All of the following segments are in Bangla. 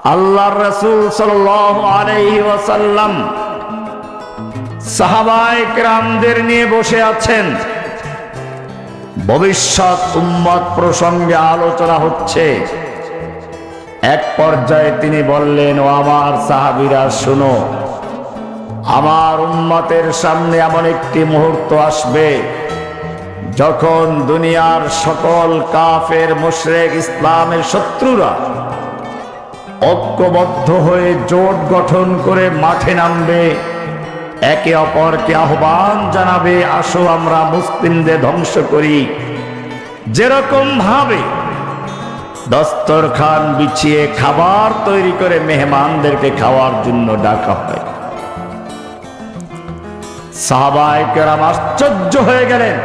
আল্লাহর রাসূল সাল্লাল্লাহু আলাইহি ওয়াসাল্লাম সাহাবায়ে কেরামদের নিয়ে বসে আছেন। ভবিষ্যৎ উম্মত প্রসঙ্গে আলোচনা হচ্ছে। এক পর্যায়ে তিনি বললেন, ও আমার সাহাবীরা শুনো, আমার উম্মতের সামনে এমন একটি মুহূর্ত আসবে যখন দুনিয়ার সকল কাফের মুশরিক ইসলামের শত্রুরা ঐক্যবদ্ধ হয়ে জোট গঠন করে মাঠে নামবে, একে অপরকে আহ্বান জানাবে, আসো আমরা মুসলিমদের ধ্বংস করি। যেরকম ভাবে দস্তরখান বিছিয়ে খাবার তৈরি করে মেহমানদেরকে খাওয়ার জন্য ডাকা হয়। সাহাবায়ে কেরাম আশ্চর্য হয়ে গেলেন।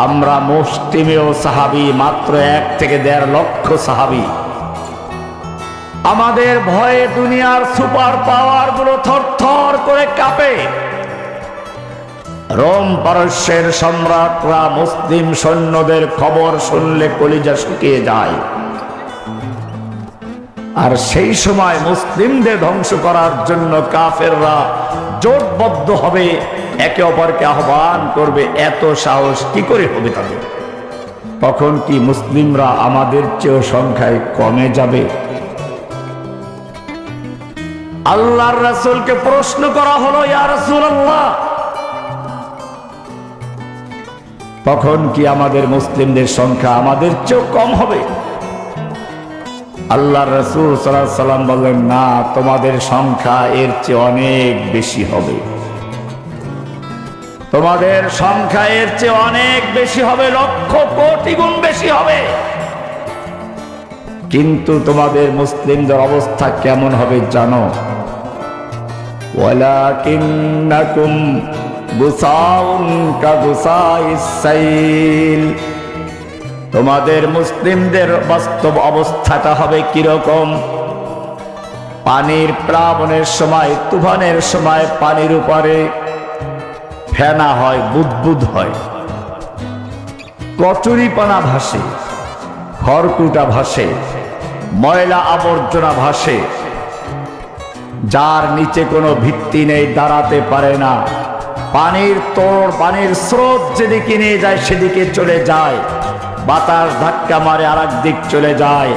আমরা মুসলিমেও সাহাবী, মাত্র 1 থেকে 1.5 লক্ষ সাহাবী। আমাদের ভয়ে দুনিয়ার সুপার পাওয়ার গুলো থরথর করে কাঁপে। রোম পারস্যের সম্রাটরা মুসলিম সৈন্যদের খবর শুনলে কলিজা শুকিয়ে যায়। আর সেই সময় মুসলিমদের ধ্বংস করার জন্য কাফেররা জোটবদ্ধ হবে, একে অপরকে আহ্বান করবে। এত সাহস কি করে হবে তাদের? তখন কি মুসলিমরা আমাদের চেয়েও সংখ্যায় কমে যাবে? আল্লাহর রাসূলকে প্রশ্ন করা হলো, ইয়া রাসূলুল্লাহ, তখন কি আমাদের মুসলিমদের সংখ্যা আমাদের চেয়েও কম হবে? আল্লাহর রাসূল সাল্লাল্লাহু আলাইহি ওয়াসাল্লাম বললেন, না, তোমাদের সংখ্যা এর চেয়ে অনেক বেশি হবে। তোমাদের সংখ্যা এর চেয়ে অনেক বেশি হবে, লক্ষ কোটি গুণ বেশি হবে। কিন্তু তোমাদের মুসলিমদের অবস্থা কেমন হবে জানো? ওয়ালাকিন্নাকুম গুসাউন কাগুসাইস সাইল। তোমাদের মুসলিমদের বাস্তব অবস্থাটা হবে কিরকম? পানির প্লাবনের সময়, তুফানের সময় পানির উপরে ফেনা হয়, বুদবুদ হয়, কচুরিপানা ভাসে, খড়কুটা ভাসে, ময়লা আবর্জনা ভাসে, যার নিচে কোনো ভিত্তি নেই, দাঁড়াতে পারে না। পানির স্রোত যেদিকে নিয়ে যায় সেদিকে চলে যায়, বাতাস ধাক্কা মারে আরেক দিক চলে যায়।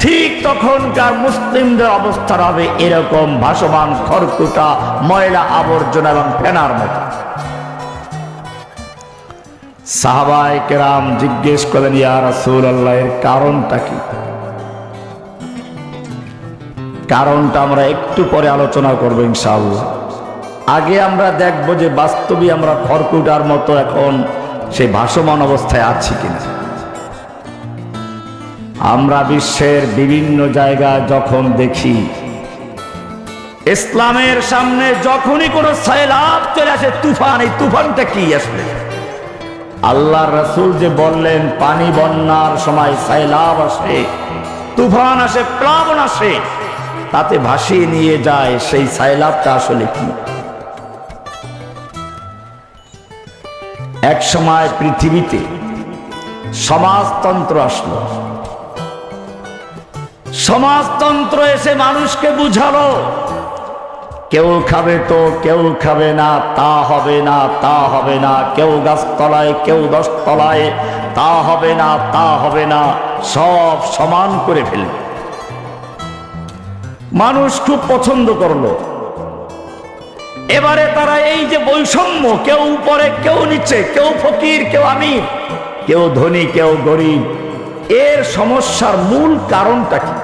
ঠিক তখনকার মুসলিমদের অবস্থা হবে এরকম, ভাসমান খড়কুটা, ময়লা আবর্জনা এবং ফেনার মতো। সাহাবায়ে কেরাম জিজ্ঞেস করলেন, ইয়া রাসূলুল্লাহ, এর কারণটা কি? কারণটা আমরা একটু পরে আলোচনা করব ইনশাআল্লাহ। আগে আমরা দেখব যে বাস্তবে আমরা খড়কুটার মতো এখন সেই ভাসমান অবস্থায় আছি কিনা। আমরা বিশ্বের বিভিন্ন জায়গায় যখন দেখি ইসলামের সামনে যখনই কোনো সাইলাব চলে আসে, তুফান, এই তুফানটা কি আসলে? আল্লাহর রাসূল যে বললেন পানি বন্যার সময় সাইলাব আসে, তুফান আসে, প্লাবন আসে, তাতে ভাসিয়ে নিয়ে যায়, সেই সাইলাবটা আসলে কি? এক সময় পৃথিবীতে সমাজতন্ত্র আসলো। সমাজতন্ত্র এসে মানুষকে বুঝালো, কেউ খাবে তো কেউ খাবে না, তা হবে না, তা হবে না, কেউ গাছতলায় কেউ 10 তলায়, তা হবে না, তা হবে না, সব সমান করে ফেলবে। মানুষ খুব পছন্দ করলো। এবারে তারা এই যে বৈষম্য, কেউ উপরে কেউ নিচে, কেউ ফকির কেউ আমির, কেউ ধনী কেউ গরিব, এর সমস্যার মূল কারণটা কি?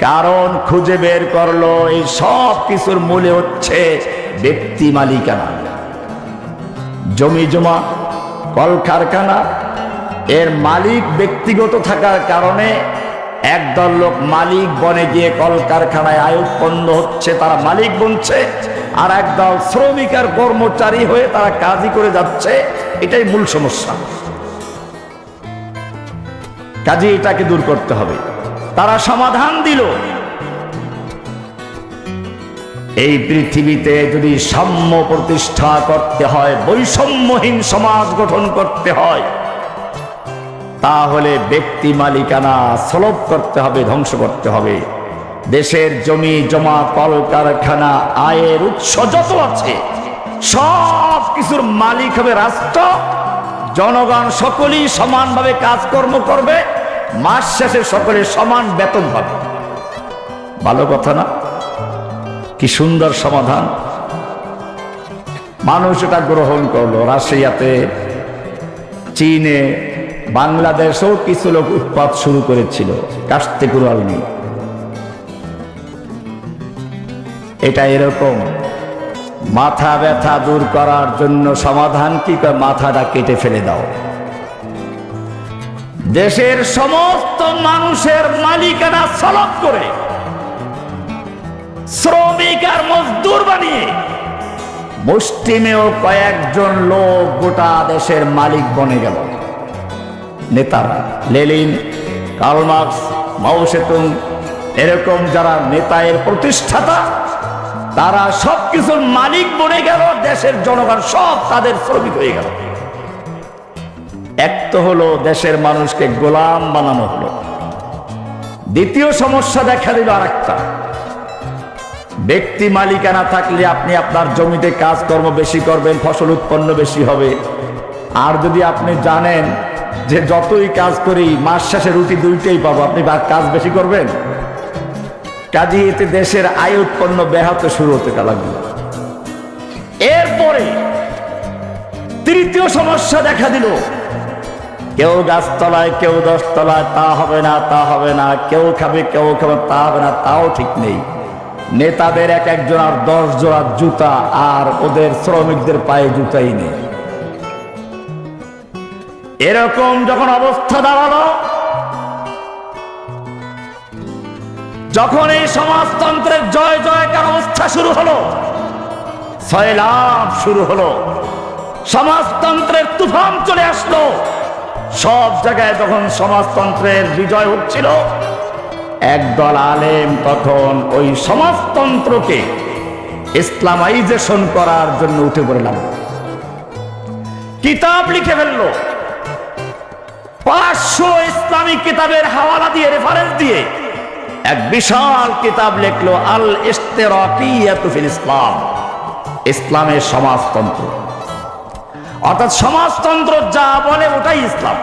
কারণ খুঁজে বের করলো, এই সব কিছুর মূলে হচ্ছে ব্যক্তি মালিকানা, জমি জমা, কলকারখানা। এর মালিক ব্যক্তিগত থাকার কারণে একদল লোক মালিক বনে গিয়ে কলকারখানায় আয় উৎপন্ন হচ্ছে, তারা মালিক বনছে, আর একদল শ্রমিক আর কর্মচারী হয়ে তারা কাজই করে যাচ্ছে। এটাই মূল সমস্যা। কাজে এটাকে দূর করতে হবে। তারা সমাধান দিল, এই পৃথিবীতে যদি সাম্য প্রতিষ্ঠা করতে হয়, বৈষম্যহীন সমাজ গঠন করতে হয়, তাহলে ব্যক্তি মালিকানা সলব করতে হবে, ধ্বংস করতে হবে। দেশের জমি জমা, কলকারখানা, আয়ের উৎস যত আছে সব কিছুর মালিক হবে রাষ্ট্র। জনগণ সকলেই সমানভাবে কাজকর্ম করবে, মাস শেষে সকলে সমান বেতন পাবে। ভালো কথা না? কি সুন্দর সমাধান। মানুষ এটা গ্রহণ করলো। রাশিয়াতে, চীনে, বাংলাদেশেও কিছু লোক উৎপাত শুরু করেছিল, কাস্তে কুড়াল নেই। এটা এরকম মাথা ব্যথা দূর করার জন্য সমাধান কি করে? মাথাটা কেটে ফেলে দাও। দেশের সমস্ত মানুষের মালিকানা সলব করে শ্রমিক আর মজদুর বানিয়ে মুষ্টিমেয় কয়েকজন লোক গোটা দেশের মালিক বনে গেল। নেতারা, লেনিন, কার্ল মার্কস, মাও সেতুং, এরকম যারা নেতায়ের প্রতিষ্ঠাতা, তারা সবকিছুর মালিক বনে গেল। দেশের জনগণ সব তাদের শ্রমিক হয়ে গেল। এক তো হলো দেশের মানুষকে গোলাম বানানো হলো। দ্বিতীয় সমস্যা দেখা দিল আরেকটা। ব্যক্তি মালিকানা থাকলে আপনি আপনার জমিতে কাজকর্ম বেশি করবেন, ফসল উৎপন্ন বেশি হবে। আর যদি আপনি জানেন যে যতই কাজ করি মাস শেষে রুটি দুইটাই পাবো, আপনি কাজ বেশি করবেন। কাজে এতে দেশের আয় উৎপন্ন ব্যাহত শুরু হতে লাগলো। এরপরে তৃতীয় সমস্যা দেখা দিল। কেউ গাছতলায়, কেউ 10 তলায়, তা হবে না, তা হবে না। কেউ খাবে, কেউ খাবে, তা হবে না, তাও ঠিক নেই। নেতাদের এক একজন আর 10 জোড়া জুতা, আর ওদের শ্রমিকদের পায়ে জুতাই নেই। এরকম যখন অবস্থা দাঁড়ালো, যখন এই সমাজতন্ত্রের জয় জয়কার অবস্থা শুরু হলো, সয়লাভ শুরু হলো, সমাজতন্ত্রের তুফান চলে আসলো, সব জায়গায় যখন সমাজতন্ত্রের বিজয় হচ্ছিল, একদল আলেম তখন ওই সমাজতন্ত্রকে ইসলামাইজেশন করার জন্য উঠে পড়ে লাগলো। কিতাব লিখে ফেললো, 500 ইসলামিক কিতাবের হাওয়ালা দিয়ে, রেফারেন্স দিয়ে এক বিশাল কিতাব লিখলো, আল ইশতিরাকিয়াতু ফিল ইসলাম, ইসলামের সমাজতন্ত্র। অর্থাৎ সমাজতন্ত্র যা বলে ওটাই ইসলাম।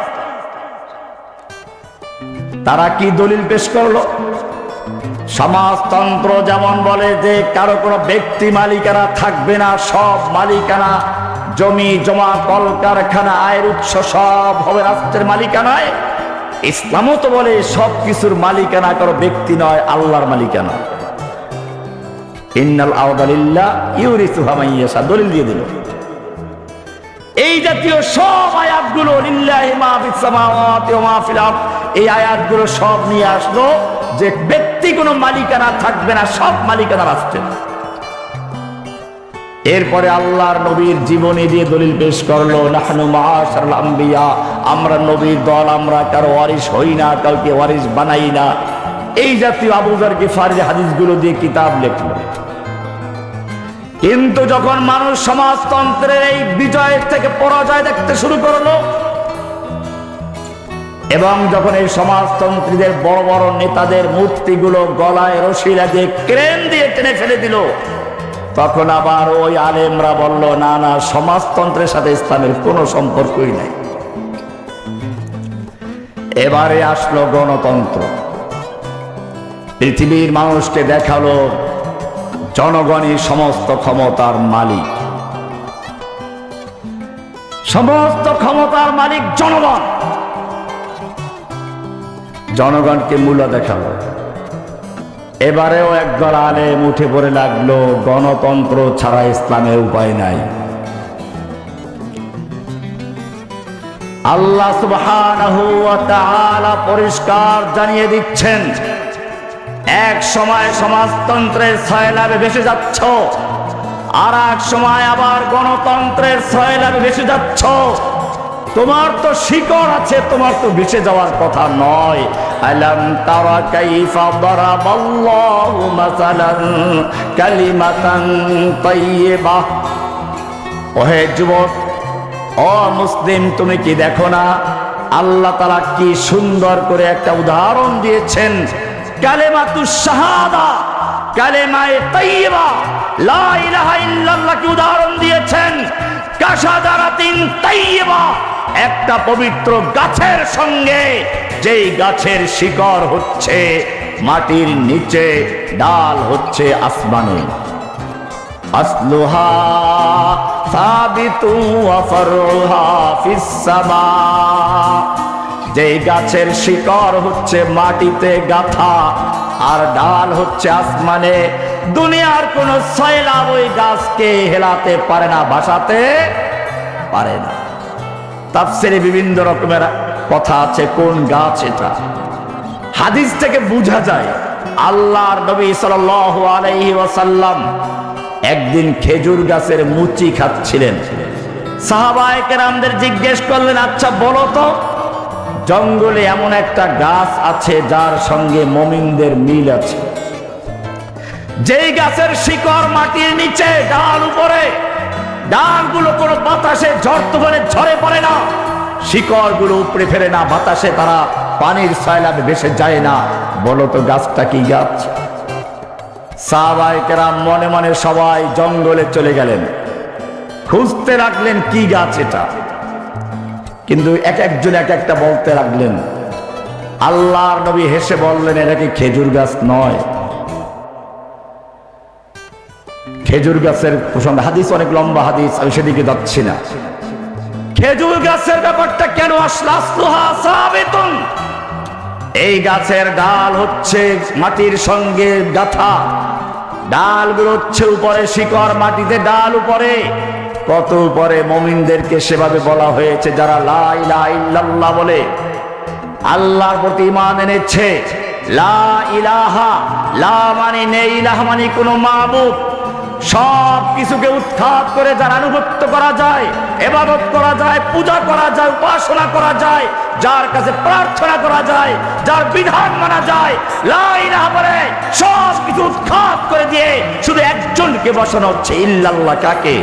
তারা কি দলিল পেশ করলো? সমাজতন্ত্র যেমন বলে যে কারো কোনো ব্যক্তি মালিকানা থাকবে না, সব মালিকানা, জমি জমা, কলকারখানা, আয়ের উৎস সব হবে রাষ্ট্রের মালিকানায়। ইসলামও তো বলে সব কিছুর মালিকানা কারো ব্যক্তি নয়, আল্লাহর মালিকানা। ইন্নাল আরদা লিল্লাহ ইউরিসুহা মান ইয়াশা, দলিল দিয়ে দিল। এই জাতীয় সব আয়াতগুলো, লিল্লাহি মা ফিস সামাওয়াতি ওয়া মা ফিল আরদ, এই আয়াতগুলো সব নিয়ে আসলো যে ব্যক্তি কোনো মালিকানা থাকবে না, সব মালিকানা রাষ্ট্রের। এরপরে আল্লাহর নবীর জীবনী দিয়ে দলিল পেশ করলো, নাহনু মাআশারাল আম্বিয়া, আমরা নবীর দল, আমরা কারো ওয়ারিস হই না, কাউকে ওয়ারিস বানাই না। এই জাতীয় আবু যর গিফারির হাদিসগুলো দিয়ে কিতাব লিখলো। কিন্তু যখন মানুষ সমাজতন্ত্রের এই বিজয়ের থেকে পরাজয় দেখতে শুরু করলো, এবং যখন এই সমাজতন্ত্রীদের বড় বড় নেতাদের মূর্তিগুলো গলায় রশি লাগিয়ে ক্রেন দিয়ে টেনে ফেলে দিল, তখন আবার ওই আলেমরা বলল, না না, সমাজতন্ত্রের সাথে ইসলামের কোনো সম্পর্কই নাই। এবারে আসলো গণতন্ত্র। পৃথিবীর মানুষকে দেখালো জনগণই সমস্ত ক্ষমতার মালিক, সমস্ত ক্ষমতার মালিক জনগণ। জনগণকে মূল্য দেখালো। এবারেও একদল আলেম উঠে পড়ে লাগলো, গণতন্ত্র ছাড়া ইসলামের উপায় নাই। আল্লাহ সুবহানাহু ওয়া তাআলা পরিষ্কার জানিয়ে দিচ্ছেন, এক সময় সমাজতন্ত্রের সয়লাবে ভেসে যাচ্ছ, আর এক সময় আবার গণতন্ত্রের সয়লাবে ভেসে যাচ্ছ। তোমার তো শিকড় আছে, তোমার তো ভেসে যাওয়ার কথা নয়। আলাম তারা কাইফা দারাবাল্লাহু মাসালান কালিমাতান তাইয়্যিবা। ওহে যুবক, ও মুসলিম, তুমি কি দেখো না আল্লাহ তাআলা কি সুন্দর করে একটা উদাহরণ দিয়েছেন। কালেমাতুশ শাহাদা, কালেমায়ে তাইয়্যিবা, লা ইলাহা ইল্লাল্লাহ কি উদাহরণ দিয়েছেন কাশাজারাতিন তাইয়্যিবা, একটা পবিত্র গাছের সঙ্গে, যেই গাছের শিকড় হচ্ছে মাটির নিচে, ডাল হচ্ছে আসমানে। আসলুহা সাবিতু ওয়া ফারউহা ফিস সামা, যেই গাছের শিকড় হচ্ছে মাটিতে গাঁথা আর ডাল হচ্ছে আসমানে। দুনিয়ার কোন সয়লাব ওই গাছকে হেলাতে পারে না, ভাসাতে পারে না। তাফসীরে বিভিন্ন রকমের কথা আছে কোন গাছ এটা। হাদিস থেকে বোঝা যায় আল্লাহর নবী সাল্লাল্লাহু আলাইহি ওয়াসাল্লাম একদিন খেজুর গাছের মুচি খাচ্ছিলেন। সাহাবায়ে কেরামদের জিজ্ঞেস করলেন, আচ্ছা বলো তো, জঙ্গলে এমন একটা গাছ আছে যার সঙ্গে মুমিনদের মিল আছে, যেই গাছের শিকড় মাটির নিচে, ডাল উপরে, ডালগুলো কোনো বাতাসে ঝরে পড়ে না, শিকড়গুলো উপড়ে ফেলে না, বাতাসে তারা পানির সয়লাবে ভেসে যায় না, বলো তো গাছটা কি গাছ? সাহাবায়ে কেরাম মনে মনে সবাই জঙ্গলে চলে গেলেন, খুঁজতে লাগলেন কি গাছ এটা। কিন্তু এক একজন এক একটা বলতে লাগলেন। আল্লাহর নবী হেসে বললেন, এটা কি খেজুর গাছ নয়? খেজুর গাছের প্রসঙ্গে হাদিস অনেক লম্বা হাদিস, আমি সেদিকে যাচ্ছি না। খেজুর গাছের ব্যাপারটা কেন আসলো? আসলুহা সাবিতুন, এই গাছের ডাল হচ্ছে মাটির সঙ্গে গাঁথা, ডালগুলো হচ্ছে উপরে শিকড় মাটিতে, ডাল উপরে, কত উপরে মুমিনদেরকে সেভাবে বলা হয়েছে যারা লা ইলাহা ইল্লাল্লাহ বলে, আল্লাহর প্রতি ঈমান এনেছে। লা ইলাহা, লা মানে নেই, ইলাহা মানে কোনো মাবুদ, সব কিছুকে উৎখাত করে যার আনুগত্য করা যায়, ইবাদত করা যায়, পূজা করা যায়, উপাসনা করা যায়, যার কাছে প্রার্থনা করা যায়, যার বিধান মানা যায়, লা ইলাহা বলে সব কিছু উৎখাত করে দিয়ে শুধু একজনকে বসানো হচ্ছে, ইল্লাল্লাহ। কাকে?